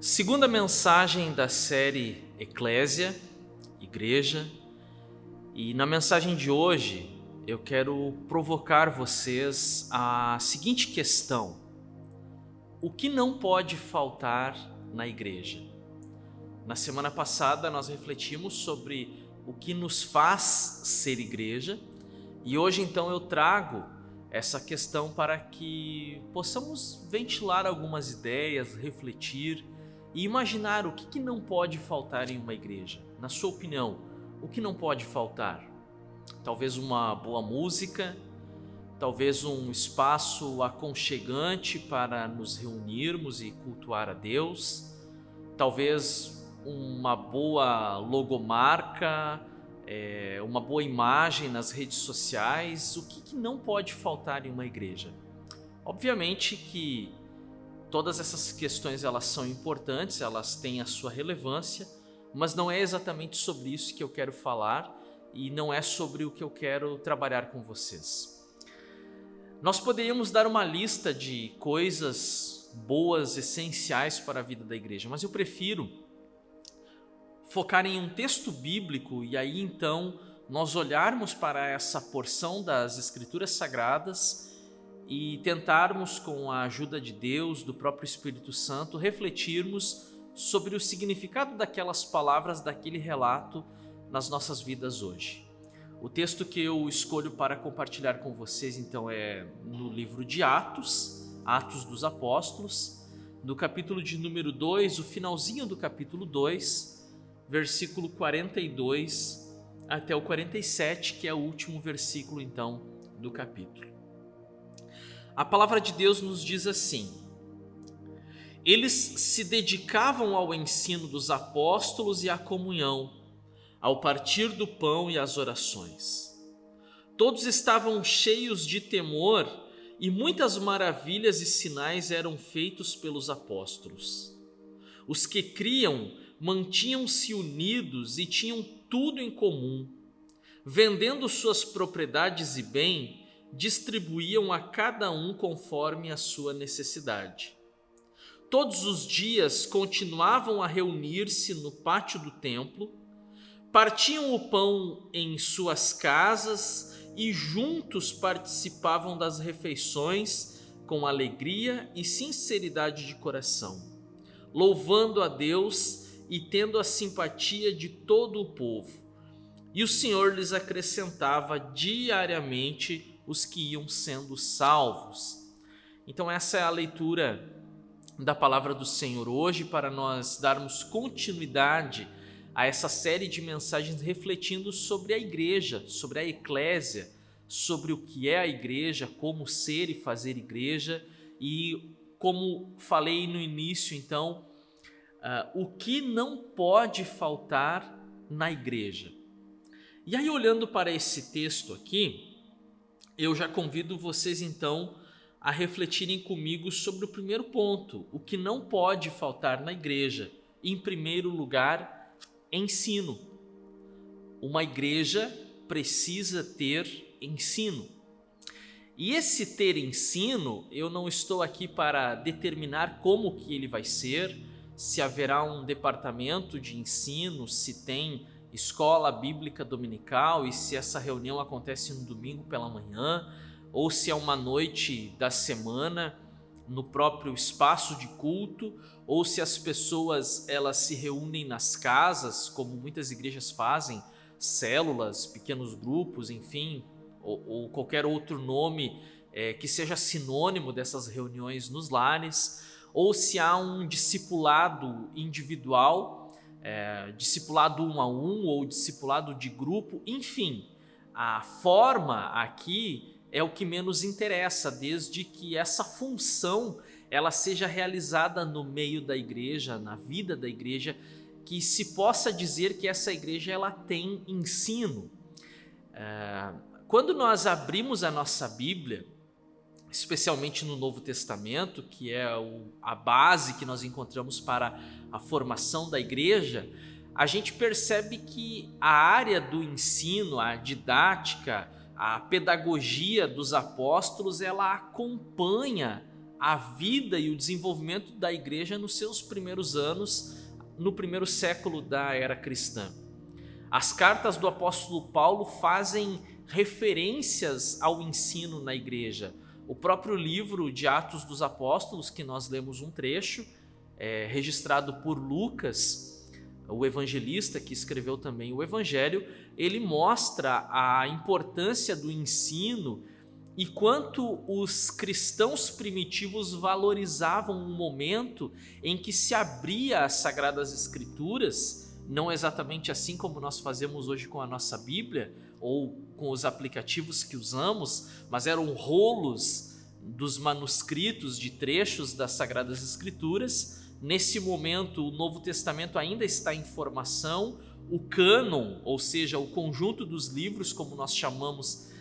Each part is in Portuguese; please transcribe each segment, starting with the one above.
Segunda mensagem da série Eclésia, Igreja, e na mensagem de hoje eu quero provocar vocês a seguinte questão: o que não pode faltar na igreja? Na semana passada nós refletimos sobre o que nos faz ser igreja e hoje então eu trago essa questão para que possamos ventilar algumas ideias, refletir e imaginar o que não pode faltar em uma igreja. Na sua opinião, o que não pode faltar? Talvez uma boa música, talvez um espaço aconchegante para nos reunirmos e cultuar a Deus, talvez uma boa logomarca, uma boa imagem nas redes sociais. O que não pode faltar em uma igreja? Obviamente que todas essas questões elas são importantes, elas têm a sua relevância, mas não é exatamente sobre isso que eu quero falar e não é sobre o que eu quero trabalhar com vocês. Nós poderíamos dar uma lista de coisas boas, essenciais para a vida da igreja, mas eu prefiro focar em um texto bíblico e aí então nós olharmos para essa porção das Escrituras Sagradas e tentarmos, com a ajuda de Deus, do próprio Espírito Santo, refletirmos sobre o significado daquelas palavras, daquele relato nas nossas vidas hoje. O texto que eu escolho para compartilhar com vocês então é no livro de Atos, Atos dos Apóstolos, no capítulo de número 2, o finalzinho do capítulo 2, versículo 42 até o 47, que é o último versículo então do capítulo. A palavra de Deus nos diz assim: eles se dedicavam ao ensino dos apóstolos e à comunhão, ao partir do pão e às orações. Todos estavam cheios de temor e muitas maravilhas e sinais eram feitos pelos apóstolos. Os que criam mantinham-se unidos e tinham tudo em comum. Vendendo suas propriedades e bem, distribuíam a cada um conforme a sua necessidade. Todos os dias continuavam a reunir-se no pátio do templo, partiam o pão em suas casas e juntos participavam das refeições com alegria e sinceridade de coração, louvando a Deus e tendo a simpatia de todo o povo. E o Senhor lhes acrescentava diariamente os que iam sendo salvos. Então essa é a leitura da palavra do Senhor hoje, para nós darmos continuidade a essa série de mensagens refletindo sobre a igreja, sobre a eclésia, sobre o que é a igreja, como ser e fazer igreja e, como falei no início então, o que não pode faltar na igreja. E aí, olhando para esse texto aqui, eu já convido vocês então a refletirem comigo sobre o primeiro ponto: o que não pode faltar na igreja. Em primeiro lugar, ensino. Uma igreja precisa ter ensino. E esse ter ensino, eu não estou aqui para determinar como que ele vai ser, se haverá um departamento de ensino, se tem escola bíblica dominical e se essa reunião acontece no domingo pela manhã ou se é uma noite da semana no próprio espaço de culto, ou se as pessoas elas se reúnem nas casas, como muitas igrejas fazem, células, pequenos grupos, enfim, ou qualquer outro nome que seja sinônimo dessas reuniões nos lares, ou se há um discipulado individual, discipulado 1 a 1 ou discipulado de grupo, enfim, a forma aqui é o que menos interessa, desde que essa função ela seja realizada no meio da igreja, na vida da igreja, que se possa dizer que essa igreja ela tem ensino. Quando nós abrimos a nossa Bíblia, especialmente no Novo Testamento, que é a base que nós encontramos para a formação da igreja, a gente percebe que a área do ensino, a didática, a pedagogia dos apóstolos, ela acompanha a vida e o desenvolvimento da igreja nos seus primeiros anos, no primeiro século da era cristã. As cartas do apóstolo Paulo fazem referências ao ensino na igreja. O próprio livro de Atos dos Apóstolos, que nós lemos um trecho, registrado por Lucas, o evangelista que escreveu também o Evangelho, ele mostra a importância do ensino e quanto os cristãos primitivos valorizavam o momento em que se abria as Sagradas Escrituras, não exatamente assim como nós fazemos hoje com a nossa Bíblia ou com os aplicativos que usamos, mas eram rolos dos manuscritos de trechos das Sagradas Escrituras. Nesse momento, o Novo Testamento ainda está em formação, o cânon, ou seja, o conjunto dos livros, como nós chamamos,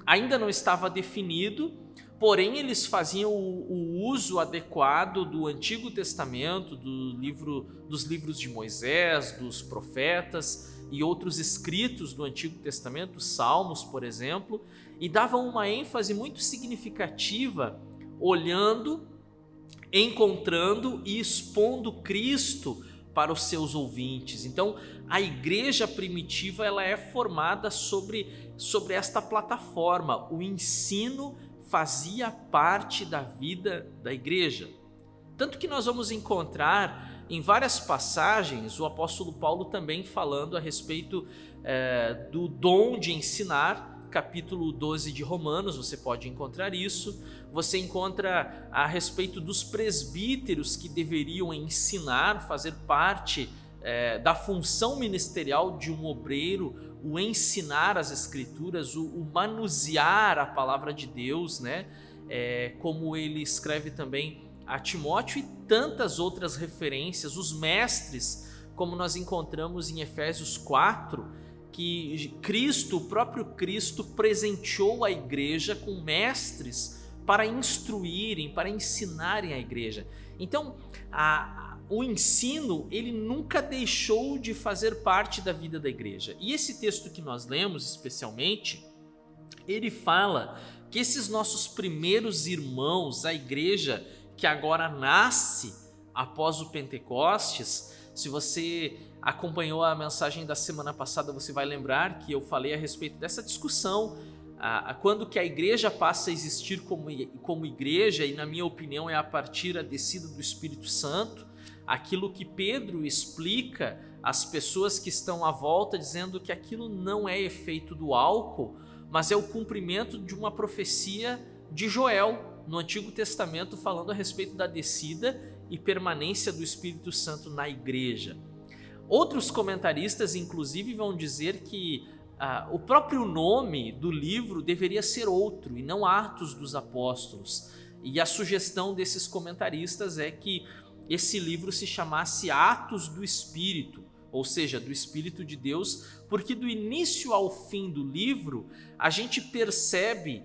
ainda não estava definido, porém eles faziam o uso adequado do Antigo Testamento, dos livros de Moisés, dos profetas e outros escritos do Antigo Testamento, Salmos, por exemplo, e davam uma ênfase muito significativa, olhando, encontrando e expondo Cristo para os seus ouvintes. Então, a igreja primitiva ela é formada sobre esta plataforma. O ensino fazia parte da vida da igreja. Tanto que nós vamos encontrar em várias passagens o apóstolo Paulo também falando a respeito do dom de ensinar. Capítulo 12 de Romanos, você pode encontrar isso. Você encontra a respeito dos presbíteros que deveriam ensinar, fazer parte da função ministerial de um obreiro, o ensinar as Escrituras, o manusear a palavra de Deus, né? Como ele escreve também a Timóteo, e tantas outras referências, os mestres, como nós encontramos em Efésios 4, que Cristo, o próprio Cristo, presenteou a igreja com mestres para instruírem, para ensinarem a igreja. Então, o ensino, ele nunca deixou de fazer parte da vida da igreja. E esse texto que nós lemos, especialmente, ele fala que esses nossos primeiros irmãos, a igreja que agora nasce após o Pentecostes, se você acompanhou a mensagem da semana passada, você vai lembrar que eu falei a respeito dessa discussão, quando que a igreja passa a existir como igreja, e na minha opinião é a partir da descida do Espírito Santo, aquilo que Pedro explica às pessoas que estão à volta, dizendo que aquilo não é efeito do álcool, mas é o cumprimento de uma profecia de Joel, no Antigo Testamento, falando a respeito da descida e permanência do Espírito Santo na igreja. Outros comentaristas, inclusive, vão dizer que o próprio nome do livro deveria ser outro, e não Atos dos Apóstolos. E a sugestão desses comentaristas é que esse livro se chamasse Atos do Espírito, ou seja, do Espírito de Deus, porque do início ao fim do livro, a gente percebe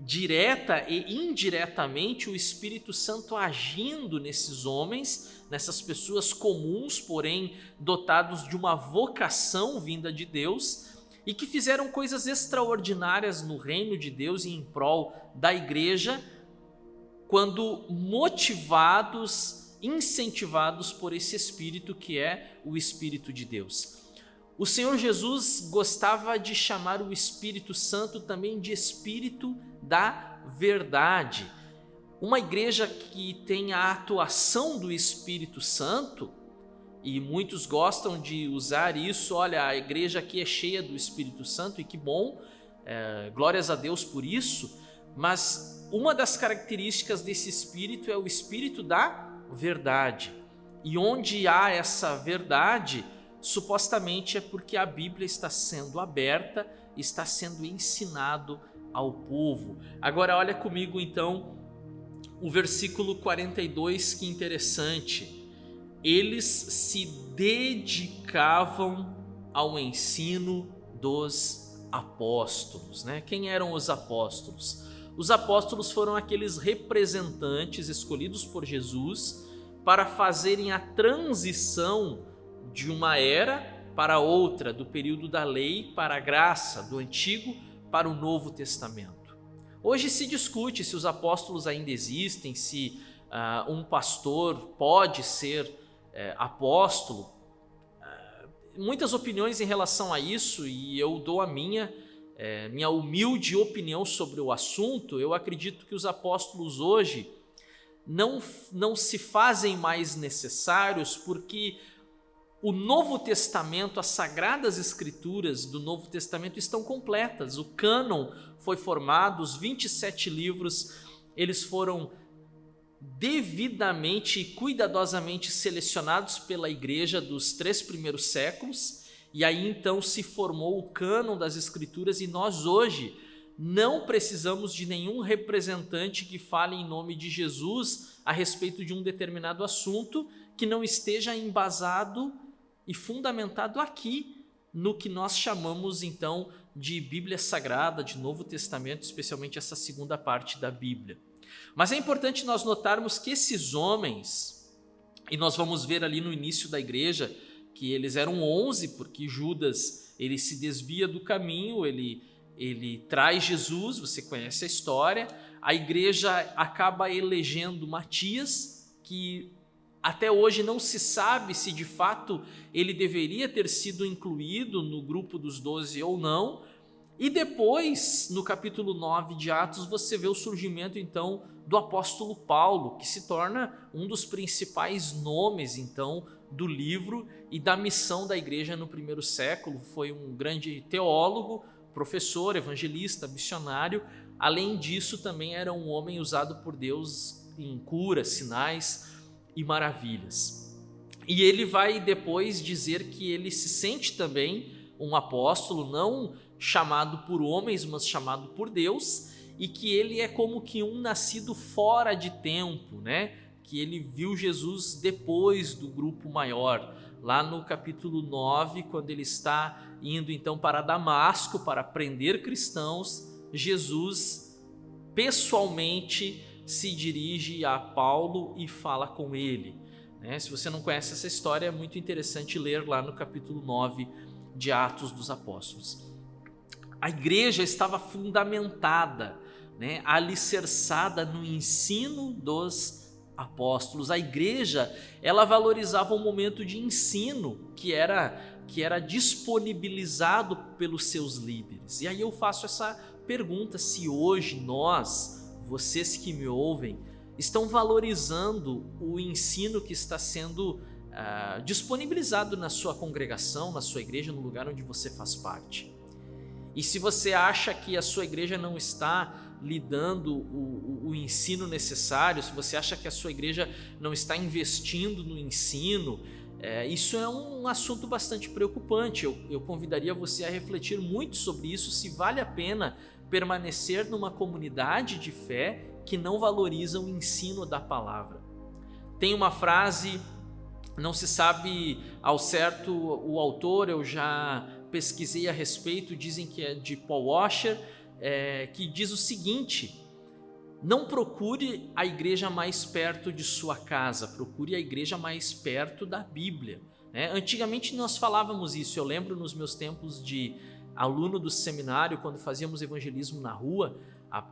direta e indiretamente o Espírito Santo agindo nesses homens, nessas pessoas comuns, porém dotados de uma vocação vinda de Deus, e que fizeram coisas extraordinárias no reino de Deus e em prol da igreja, quando motivados, incentivados por esse Espírito que é o Espírito de Deus. O Senhor Jesus gostava de chamar o Espírito Santo também de Espírito da verdade. Uma igreja que tem a atuação do Espírito Santo, e muitos gostam de usar isso, olha, a igreja aqui é cheia do Espírito Santo, e que bom, glórias a Deus por isso, mas uma das características desse Espírito é o Espírito da verdade. E onde há essa verdade, supostamente é porque a Bíblia está sendo aberta, está sendo ensinado ao povo. Agora olha comigo então o versículo 42, que interessante. Eles se dedicavam ao ensino dos apóstolos, né? Quem eram os apóstolos? Os apóstolos foram aqueles representantes escolhidos por Jesus para fazerem a transição de uma era para outra, do período da lei para a graça, do Antigo para o Novo Testamento. Hoje se discute se os apóstolos ainda existem, se um pastor pode ser apóstolo. Muitas opiniões em relação a isso, e eu dou a minha humilde opinião sobre o assunto. Eu acredito que os apóstolos hoje não se fazem mais necessários, porque o Novo Testamento, as Sagradas Escrituras do Novo Testamento estão completas. O cânon foi formado, os 27 livros, eles foram devidamente e cuidadosamente selecionados pela igreja dos 3 primeiros séculos, e aí então se formou o cânon das Escrituras, e nós hoje não precisamos de nenhum representante que fale em nome de Jesus a respeito de um determinado assunto que não esteja embasado e fundamentado aqui no que nós chamamos então de Bíblia Sagrada, de Novo Testamento, especialmente essa segunda parte da Bíblia. Mas é importante nós notarmos que esses homens, e nós vamos ver ali no início da igreja que eles eram 11, porque Judas ele se desvia do caminho, ele traz Jesus, você conhece a história. A igreja acaba elegendo Matias, que até hoje não se sabe se de fato ele deveria ter sido incluído no grupo dos 12 ou não. E depois, no capítulo 9 de Atos, você vê o surgimento então do apóstolo Paulo, que se torna um dos principais nomes então do livro e da missão da igreja no primeiro século. Foi um grande teólogo, professor, evangelista, missionário. Além disso, também era um homem usado por Deus em curas, sinais e maravilhas. E ele vai depois dizer que ele se sente também um apóstolo, não chamado por homens, mas chamado por Deus, e que ele é como que um nascido fora de tempo, né? Que ele viu Jesus depois do grupo maior. Lá no capítulo 9, quando ele está indo então para Damasco para prender cristãos, Jesus pessoalmente se dirige a Paulo e fala com ele. Se você não conhece essa história, é muito interessante ler lá no capítulo 9 de Atos dos Apóstolos. A igreja estava fundamentada, alicerçada no ensino dos apóstolos. A igreja, ela valorizava o momento de ensino que era disponibilizado pelos seus líderes. E aí eu faço essa pergunta: se hoje nós, vocês que me ouvem, estão valorizando o ensino que está sendo disponibilizado na sua congregação, na sua igreja, no lugar onde você faz parte. E se você acha que a sua igreja não está lhe dando o ensino necessário, se você acha que a sua igreja não está investindo no ensino, isso é um assunto bastante preocupante. Eu convidaria você a refletir muito sobre isso, se vale a pena permanecer numa comunidade de fé que não valoriza o ensino da palavra. Tem uma frase, não se sabe ao certo o autor, eu já pesquisei a respeito, dizem que é de Paul Washer, que diz o seguinte: não procure a igreja mais perto de sua casa, procure a igreja mais perto da Bíblia. Antigamente nós falávamos isso, eu lembro nos meus tempos de aluno do seminário, quando fazíamos evangelismo na rua,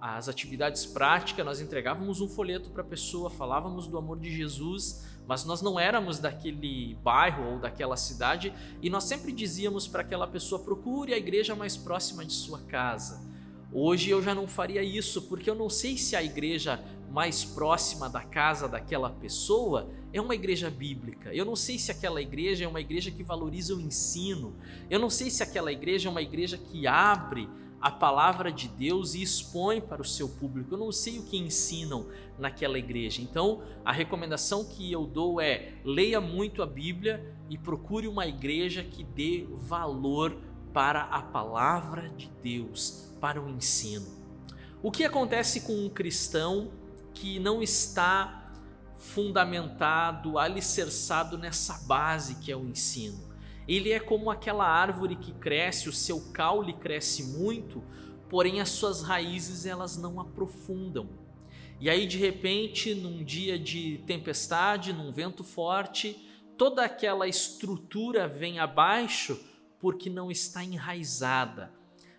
as atividades práticas, nós entregávamos um folheto para a pessoa, falávamos do amor de Jesus, mas nós não éramos daquele bairro ou daquela cidade, e nós sempre dizíamos para aquela pessoa: procure a igreja mais próxima de sua casa. Hoje eu já não faria isso, porque eu não sei se a igreja mais próxima da casa daquela pessoa é uma igreja bíblica. Eu não sei se aquela igreja é uma igreja que valoriza o ensino. Eu não sei se aquela igreja é uma igreja que abre a palavra de Deus e expõe para o seu público. Eu não sei o que ensinam naquela igreja. Então, a recomendação que eu dou é: leia muito a Bíblia e procure uma igreja que dê valor para a palavra de Deus, para o ensino. O que acontece com um cristão que não está fundamentado, alicerçado nessa base que é o ensino? Ele é como aquela árvore que cresce, o seu caule cresce muito, porém as suas raízes elas não aprofundam. E aí de repente, num dia de tempestade, num vento forte, toda aquela estrutura vem abaixo porque não está enraizada.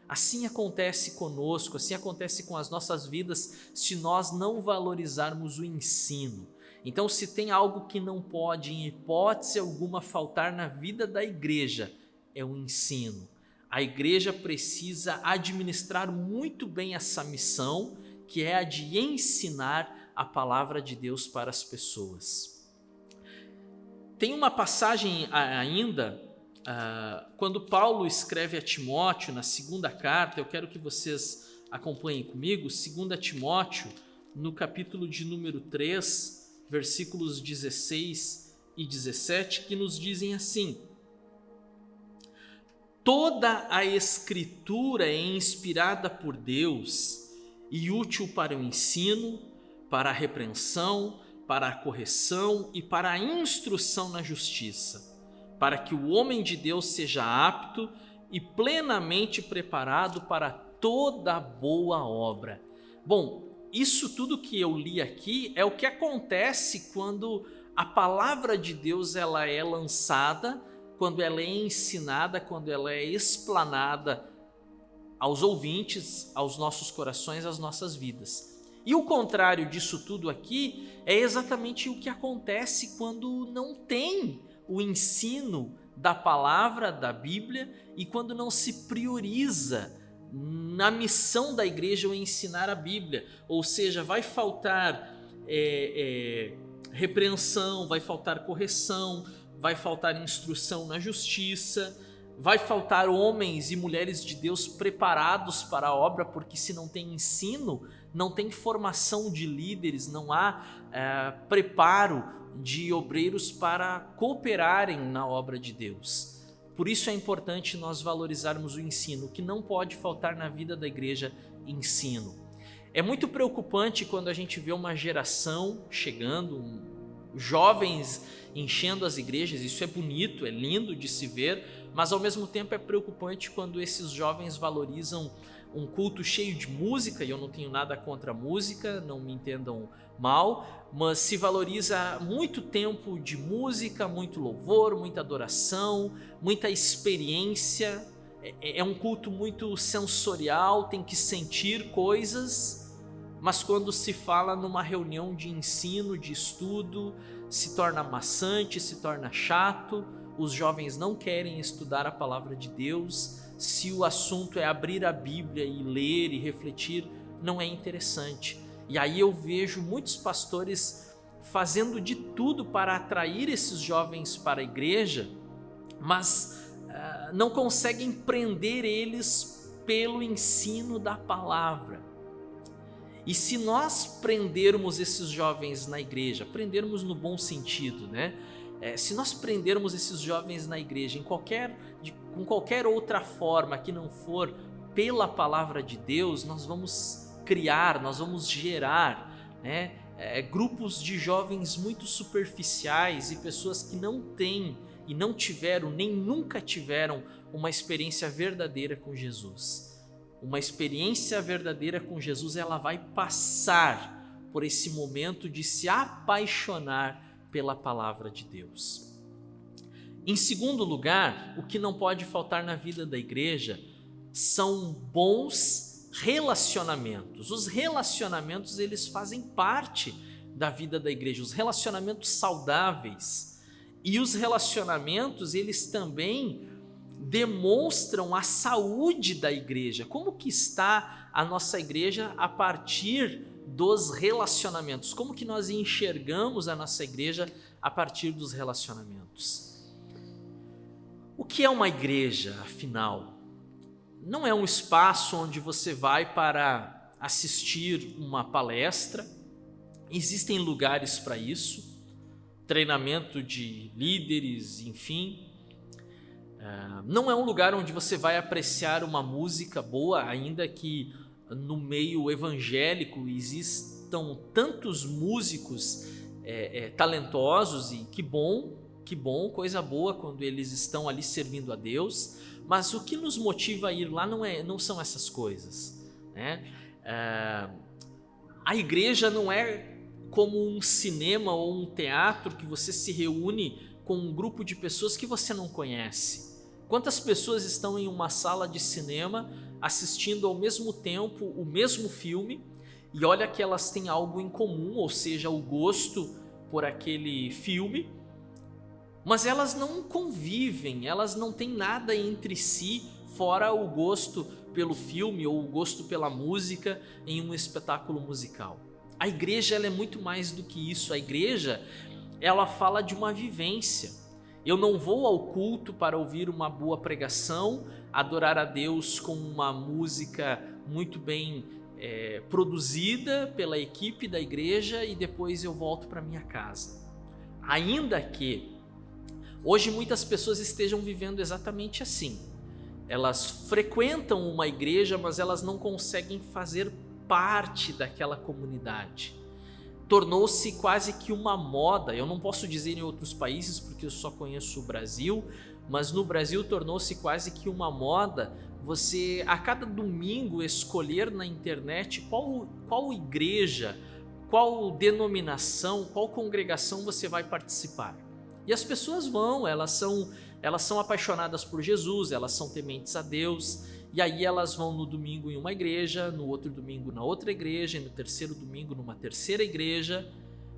Assim acontece conosco, assim acontece com as nossas vidas se nós não valorizarmos o ensino. Então, se tem algo que não pode, em hipótese alguma, faltar na vida da igreja, é o ensino. A igreja precisa administrar muito bem essa missão, que é a de ensinar a palavra de Deus para as pessoas. Tem uma passagem ainda, quando Paulo escreve a Timóteo, na segunda carta, eu quero que vocês acompanhem comigo, 2 Timóteo, no capítulo de número 3, versículos 16 e 17, que nos dizem assim: toda a Escritura é inspirada por Deus e útil para o ensino, para a repreensão, para a correção e para a instrução na justiça, para que o homem de Deus seja apto e plenamente preparado para toda boa obra. Bom, isso tudo que eu li aqui é o que acontece quando a palavra de Deus ela é lançada, quando ela é ensinada, quando ela é explanada aos ouvintes, aos nossos corações, às nossas vidas. E o contrário disso tudo aqui é exatamente o que acontece quando não tem o ensino da palavra, da Bíblia, e quando não se prioriza na missão da igreja o ensinar a Bíblia. Ou seja, vai faltar repreensão, vai faltar correção, vai faltar instrução na justiça, vai faltar homens e mulheres de Deus preparados para a obra, porque se não tem ensino, não tem formação de líderes, não há preparo de obreiros para cooperarem na obra de Deus. Por isso é importante nós valorizarmos o ensino. O que não pode faltar na vida da igreja, ensino. É muito preocupante quando a gente vê uma geração chegando, jovens enchendo as igrejas. Isso é bonito, é lindo de se ver, mas ao mesmo tempo é preocupante quando esses jovens valorizam um culto cheio de música, e eu não tenho nada contra a música, não me entendam mal, mas se valoriza muito tempo de música, muito louvor, muita adoração, muita experiência. É um culto muito sensorial, tem que sentir coisas, mas quando se fala numa reunião de ensino, de estudo, se torna maçante, se torna chato. Os jovens não querem estudar a palavra de Deus. Se o assunto é abrir a Bíblia e ler e refletir, não é interessante. E aí eu vejo muitos pastores fazendo de tudo para atrair esses jovens para a igreja, mas não conseguem prender eles pelo ensino da palavra. E se nós prendermos esses jovens na igreja, prendermos no bom sentido, né? Se nós prendermos esses jovens na igreja com qualquer outra forma que não for pela palavra de Deus, nós vamos criar, nós vamos gerar, né, grupos de jovens muito superficiais e pessoas que não têm e não tiveram, nem nunca tiveram uma experiência verdadeira com Jesus. Uma experiência verdadeira com Jesus, ela vai passar por esse momento de se apaixonar pela palavra de Deus. Em segundo lugar, o que não pode faltar na vida da igreja são bons relacionamentos. Os relacionamentos, eles fazem parte da vida da igreja, os relacionamentos saudáveis. E os relacionamentos, eles também demonstram a saúde da igreja. Como que está a nossa igreja a partir dos relacionamentos? Como que nós enxergamos a nossa igreja a partir dos relacionamentos? O que é uma igreja, afinal? Não é um espaço onde você vai para assistir uma palestra. Existem lugares para isso, treinamento de líderes, enfim. Não é um lugar onde você vai apreciar uma música boa, ainda que no meio evangélico existam tantos músicos talentosos, e que bom, coisa boa quando eles estão ali servindo a Deus, mas o que nos motiva a ir lá não são essas coisas, né? A igreja não é como um cinema ou um teatro que você se reúne com um grupo de pessoas que você não conhece. Quantas pessoas estão em uma sala de cinema assistindo ao mesmo tempo o mesmo filme e olha que elas têm algo em comum, ou seja, o gosto por aquele filme, mas elas não convivem, elas não têm nada entre si fora o gosto pelo filme ou o gosto pela música em um espetáculo musical. A igreja ela é muito mais do que isso. A igreja ela fala de uma vivência. Eu não vou ao culto para ouvir uma boa pregação, adorar a Deus com uma música muito bem produzida pela equipe da igreja e depois eu volto para minha casa. Ainda que hoje muitas pessoas estejam vivendo exatamente assim. Elas frequentam uma igreja, mas elas não conseguem fazer parte daquela comunidade. Tornou-se quase que uma moda. Eu não posso dizer em outros países porque eu só conheço o Brasil, mas no Brasil tornou-se quase que uma moda você a cada domingo escolher na internet qual igreja, qual denominação, qual congregação você vai participar. E as pessoas vão, elas são apaixonadas por Jesus, elas são tementes a Deus, e aí elas vão no domingo em uma igreja, no outro domingo na outra igreja, e no terceiro domingo numa terceira igreja,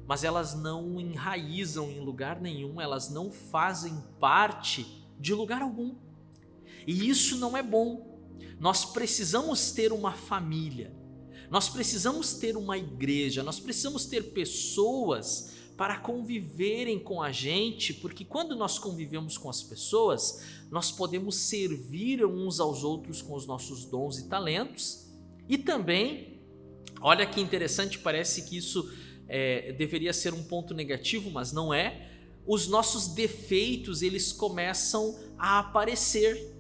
mas elas não enraizam em lugar nenhum, elas não fazem parte de lugar algum. E isso não é bom. Nós precisamos ter uma família, nós precisamos ter uma igreja, nós precisamos ter pessoas para conviverem com a gente, porque quando nós convivemos com as pessoas, nós podemos servir uns aos outros com os nossos dons e talentos. E também, olha que interessante, parece que isso deveria ser um ponto negativo, mas não é. Os nossos defeitos, eles começam a aparecer.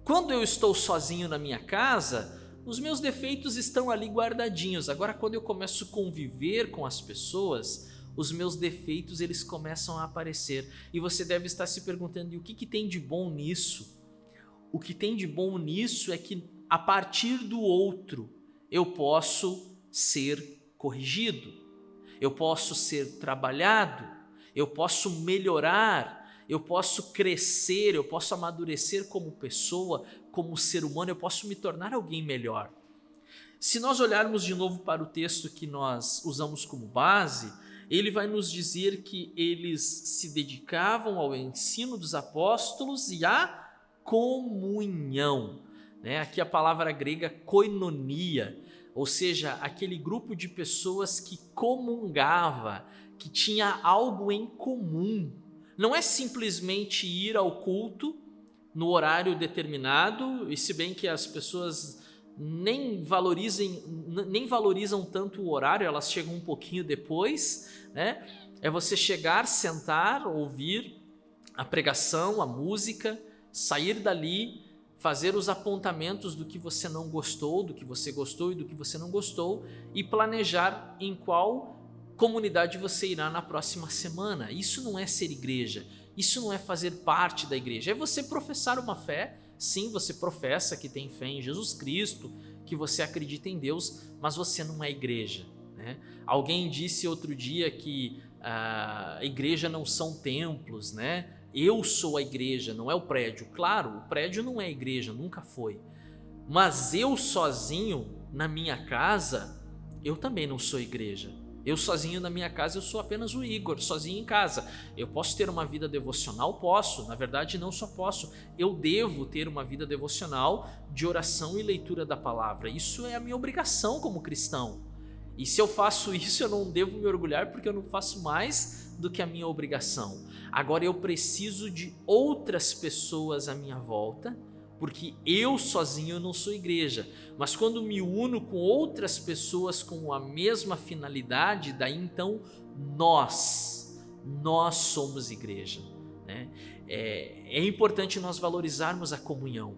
Quando eu estou sozinho na minha casa, os meus defeitos estão ali guardadinhos. Agora, quando eu começo a conviver com as pessoas, os meus defeitos eles começam a aparecer. E você deve estar se perguntando, e o que tem de bom nisso? O que tem de bom nisso é que a partir do outro eu posso ser corrigido, eu posso ser trabalhado, eu posso melhorar, eu posso crescer, eu posso amadurecer como pessoa, como ser humano, eu posso me tornar alguém melhor. Se nós olharmos de novo para o texto que nós usamos como base, ele vai nos dizer que eles se dedicavam ao ensino dos apóstolos e à comunhão. Aqui a palavra grega koinonia, ou seja, aquele grupo de pessoas que comungava, que tinha algo em comum. Não é simplesmente ir ao culto no horário determinado, e se bem que as pessoas nem valorizam tanto o horário, elas chegam um pouquinho depois, é você chegar, sentar, ouvir a pregação, a música, sair dali, fazer os apontamentos do que você não gostou, do que você gostou e do que você não gostou, e planejar em qual comunidade você irá na próxima semana. Isso não é ser igreja, isso não é fazer parte da igreja, é você professar uma fé. Sim, você professa que tem fé em Jesus Cristo, que você acredita em Deus, mas você não é igreja. Alguém disse outro dia que a igreja não são templos, Eu sou a igreja, não é o prédio. Claro, o prédio não é a igreja, nunca foi. Mas eu sozinho na minha casa, eu também não sou igreja. Eu sozinho na minha casa, eu sou apenas o Igor, sozinho em casa. Eu posso ter uma vida devocional? Posso. Na verdade, não só posso. Eu devo ter uma vida devocional de oração e leitura da palavra. Isso é a minha obrigação como cristão. E se eu faço isso, eu não devo me orgulhar, porque eu não faço mais do que a minha obrigação. Agora eu preciso de outras pessoas à minha volta, porque eu sozinho não sou igreja, mas quando me uno com outras pessoas com a mesma finalidade, daí então nós somos igreja. É importante nós valorizarmos a comunhão.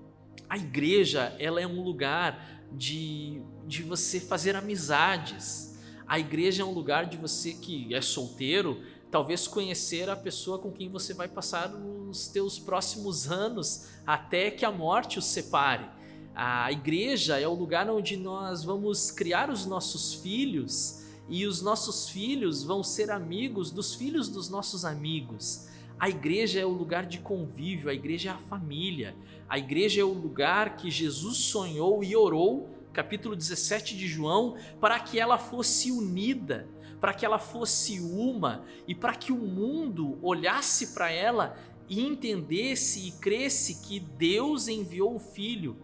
A igreja, ela é um lugar de você fazer amizades. A igreja é um lugar de você que é solteiro, talvez conhecer a pessoa com quem você vai passar os teus próximos anos, até que a morte os separe. A igreja é o lugar onde nós vamos criar os nossos filhos, e os nossos filhos vão ser amigos dos filhos dos nossos amigos. A igreja é o lugar de convívio, a igreja é a família, a igreja é o lugar que Jesus sonhou e orou, capítulo 17 de João, para que ela fosse unida, para que ela fosse uma e para que o mundo olhasse para ela e entendesse e cresce que Deus enviou o Filho.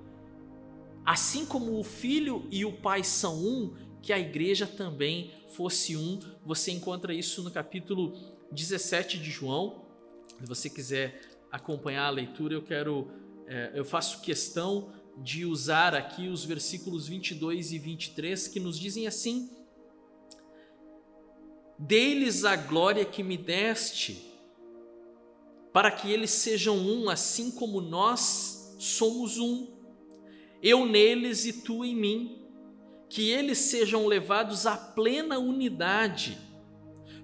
Assim como o Filho e o Pai são um, que a igreja também fosse um. Você encontra isso no capítulo 17 de João. Se você quiser acompanhar a leitura, eu faço questão de usar aqui os versículos 22 e 23, que nos dizem assim: dei-lhes a glória que me deste, para que eles sejam um, assim como nós somos um, eu neles e tu em mim, que eles sejam levados à plena unidade,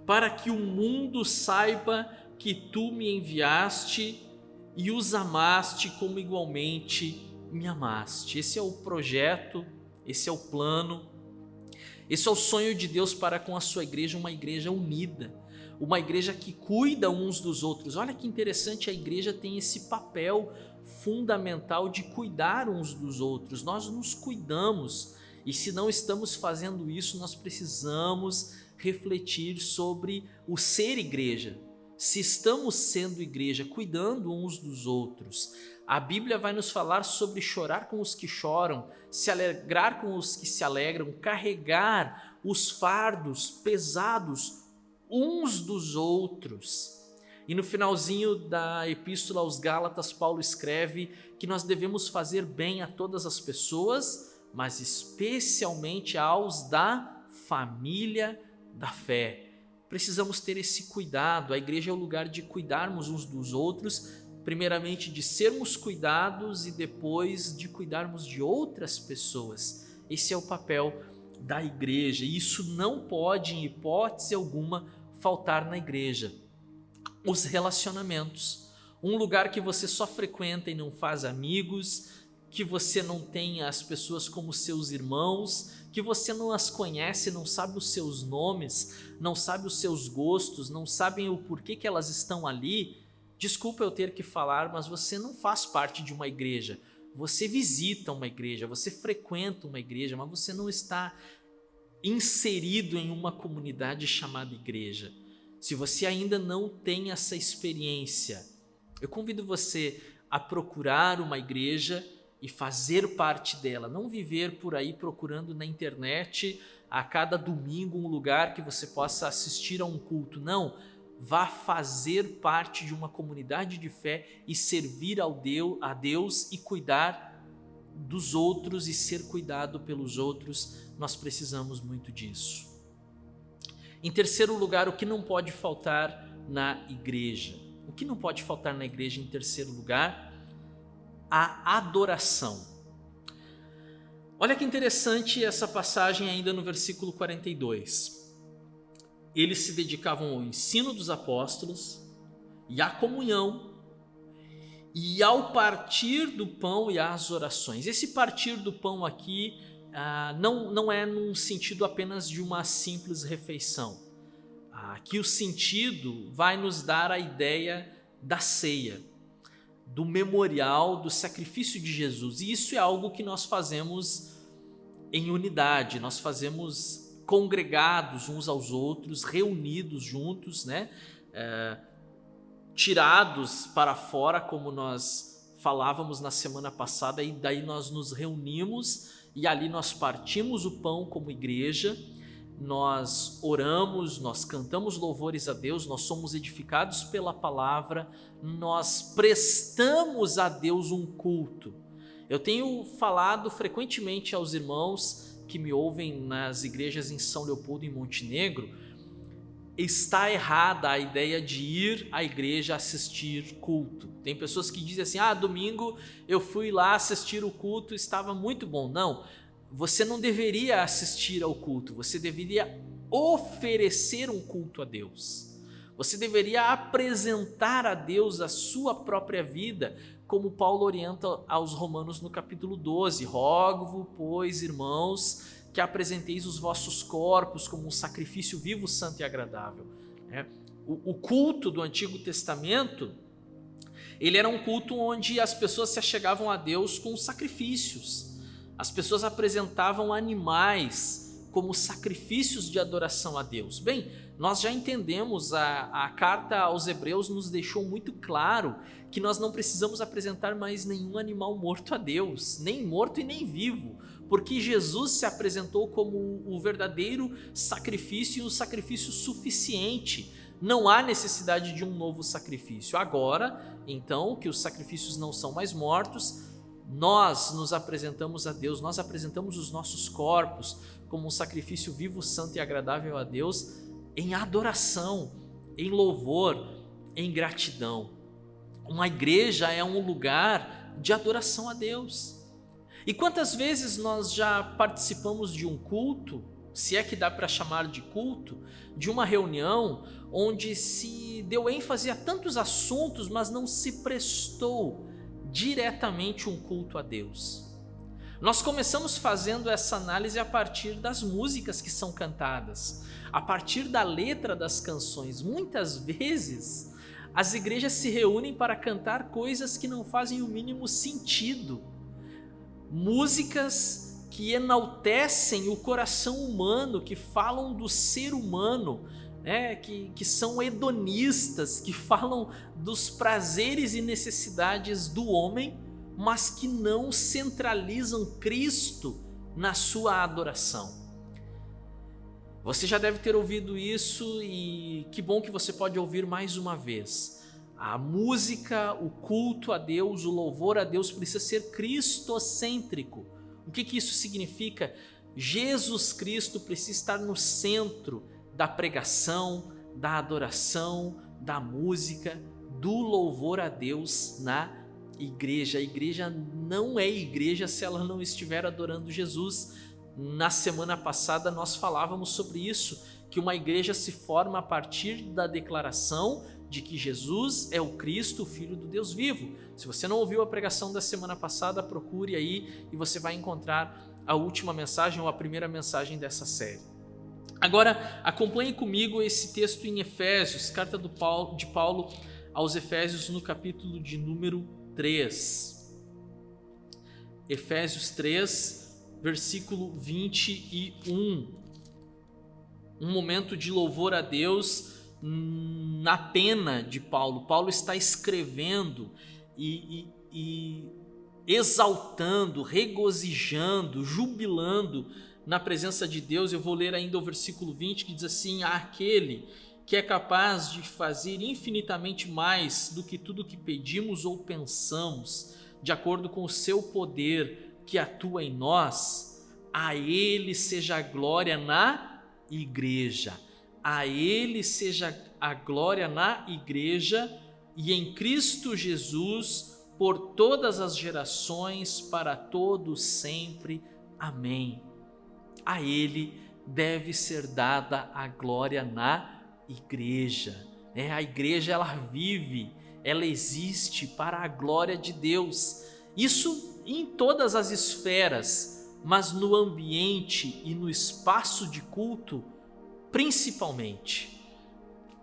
para que o mundo saiba que tu me enviaste e os amaste como igualmente me amaste. Esse é o projeto, esse é o plano, esse é o sonho de Deus para com a sua igreja, uma igreja unida, uma igreja que cuida uns dos outros. Olha que interessante, a igreja tem esse papel fundamental de cuidar uns dos outros. Nós nos cuidamos, e se não estamos fazendo isso, nós precisamos refletir sobre o ser igreja. Se estamos sendo igreja, cuidando uns dos outros. A Bíblia vai nos falar sobre chorar com os que choram, se alegrar com os que se alegram, carregar os fardos pesados uns dos outros. E no finalzinho da Epístola aos Gálatas, Paulo escreve que nós devemos fazer bem a todas as pessoas, mas especialmente aos da família da fé. Precisamos ter esse cuidado. A igreja é o lugar de cuidarmos uns dos outros, primeiramente de sermos cuidados e depois de cuidarmos de outras pessoas. Esse é o papel da igreja e isso não pode, em hipótese alguma, faltar na igreja. Os relacionamentos, um lugar que você só frequenta e não faz amigos, que você não tem as pessoas como seus irmãos, que você não as conhece, não sabe os seus nomes, não sabe os seus gostos, não sabem o porquê que elas estão ali. Desculpa eu ter que falar, mas você não faz parte de uma igreja. Você visita uma igreja, você frequenta uma igreja, mas você não está inserido em uma comunidade chamada igreja. Se você ainda não tem essa experiência, eu convido você a procurar uma igreja e fazer parte dela, não viver por aí procurando na internet a cada domingo um lugar que você possa assistir a um culto. Não, vá fazer parte de uma comunidade de fé e servir a Deus e cuidar dos outros e ser cuidado pelos outros. Nós precisamos muito disso. Em terceiro lugar, o que não pode faltar na igreja? O que não pode faltar na igreja em terceiro lugar? A adoração. Olha que interessante essa passagem ainda no versículo 42. Eles se dedicavam ao ensino dos apóstolos e à comunhão e ao partir do pão e às orações. Esse partir do pão aqui não é num sentido apenas de uma simples refeição. Aqui o sentido vai nos dar a ideia da ceia, do memorial, do sacrifício de Jesus. E isso é algo que nós fazemos em unidade, nós fazemos congregados uns aos outros, reunidos juntos, né? Tirados para fora, como nós falávamos na semana passada, e daí nós nos reunimos e ali nós partimos o pão como igreja, nós oramos, nós cantamos louvores a Deus, nós somos edificados pela palavra, nós prestamos a Deus um culto. Eu tenho falado frequentemente aos irmãos que me ouvem nas igrejas em São Leopoldo e Montenegro, está errada a ideia de ir à igreja assistir culto. Tem pessoas que dizem assim, domingo eu fui lá assistir o culto, estava muito bom. Não, você não deveria assistir ao culto, você deveria oferecer um culto a Deus. Você deveria apresentar a Deus a sua própria vida, como Paulo orienta aos Romanos no capítulo 12. Rogo-vos, pois, irmãos, que apresenteis os vossos corpos como um sacrifício vivo, santo e agradável. O culto do Antigo Testamento, ele era um culto onde as pessoas se achegavam a Deus com sacrifícios. As pessoas apresentavam animais como sacrifícios de adoração a Deus. Bem, nós já entendemos, a carta aos Hebreus nos deixou muito claro que nós não precisamos apresentar mais nenhum animal morto a Deus, nem morto e nem vivo, porque Jesus se apresentou como o verdadeiro sacrifício e um sacrifício suficiente. Não há necessidade de um novo sacrifício. Agora, então, que os sacrifícios não são mais mortos, nós nos apresentamos a Deus, nós apresentamos os nossos corpos como um sacrifício vivo, santo e agradável a Deus, em adoração, em louvor, em gratidão. Uma igreja é um lugar de adoração a Deus. E quantas vezes nós já participamos de um culto, se é que dá para chamar de culto, de uma reunião onde se deu ênfase a tantos assuntos, mas não se prestou diretamente um culto a Deus. Nós começamos fazendo essa análise a partir das músicas que são cantadas, a partir da letra das canções. Muitas vezes as igrejas se reúnem para cantar coisas que não fazem o mínimo sentido, músicas que enaltecem o coração humano, que falam do ser humano, que são hedonistas, que falam dos prazeres e necessidades do homem, mas que não centralizam Cristo na sua adoração. Você já deve ter ouvido isso e que bom que você pode ouvir mais uma vez. A música, o culto a Deus, o louvor a Deus precisa ser cristocêntrico. O que isso significa? Jesus Cristo precisa estar no centro da pregação, da adoração, da música, do louvor a Deus na igreja. A igreja não é igreja se ela não estiver adorando Jesus. Na semana passada nós falávamos sobre isso, que uma igreja se forma a partir da declaração de que Jesus é o Cristo, o Filho do Deus vivo. Se você não ouviu a pregação da semana passada, procure aí e você vai encontrar a última mensagem ou a primeira mensagem dessa série. Agora, acompanhe comigo esse texto em Efésios, carta de Paulo aos Efésios, no capítulo de número 3. Efésios 3, versículo 21. Um momento de louvor a Deus na pena de Paulo. Paulo está escrevendo e exaltando, regozijando, jubilando na presença de Deus. Eu vou ler ainda o versículo 20, que diz assim: aquele que é capaz de fazer infinitamente mais do que tudo que pedimos ou pensamos, de acordo com o seu poder que atua em nós, a ele seja a glória na igreja. A ele seja a glória na igreja e em Cristo Jesus por todas as gerações, para todos sempre. Amém. A ele deve ser dada a glória na igreja. A igreja, ela vive, ela existe para a glória de Deus. Isso em todas as esferas, mas no ambiente e no espaço de culto, principalmente.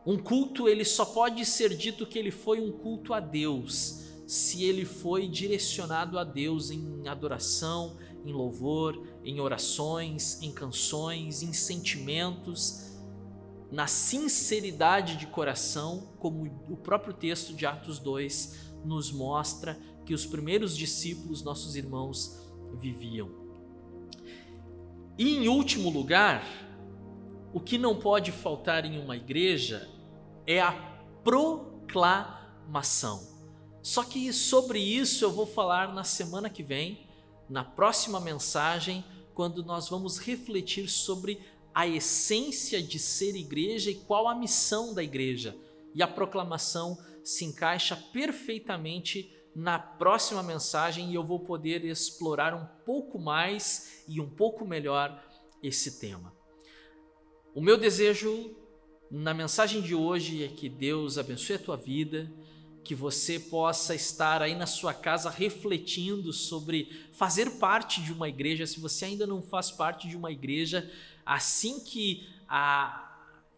Um culto, ele só pode ser dito que ele foi um culto a Deus se ele foi direcionado a Deus em adoração, em louvor, em orações, em canções, em sentimentos, na sinceridade de coração, como o próprio texto de Atos 2 nos mostra que os primeiros discípulos, nossos irmãos, viviam. E em último lugar, o que não pode faltar em uma igreja é a proclamação. Só que sobre isso eu vou falar na semana que vem, na próxima mensagem, quando nós vamos refletir sobre a essência de ser igreja e qual a missão da igreja. E a proclamação se encaixa perfeitamente na próxima mensagem e eu vou poder explorar um pouco mais e um pouco melhor esse tema. O meu desejo na mensagem de hoje é que Deus abençoe a tua vida, que você possa estar aí na sua casa refletindo sobre fazer parte de uma igreja. Se você ainda não faz parte de uma igreja, assim que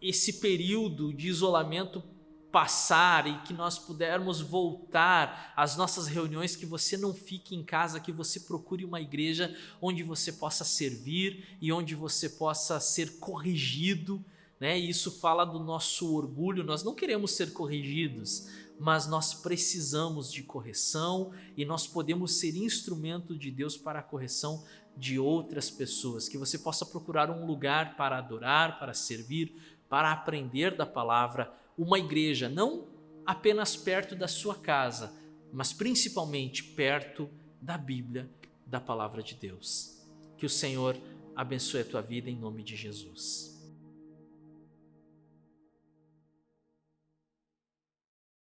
esse período de isolamento passar e que nós pudermos voltar às nossas reuniões, que você não fique em casa, que você procure uma igreja onde você possa servir e onde você possa ser corrigido, né? Isso fala do nosso orgulho. Nós não queremos ser corrigidos, mas nós precisamos de correção e nós podemos ser instrumento de Deus para a correção de outras pessoas. Que você possa procurar um lugar para adorar, para servir, para aprender da palavra, uma igreja não apenas perto da sua casa, mas principalmente perto da Bíblia, da palavra de Deus. Que o Senhor abençoe a tua vida em nome de Jesus.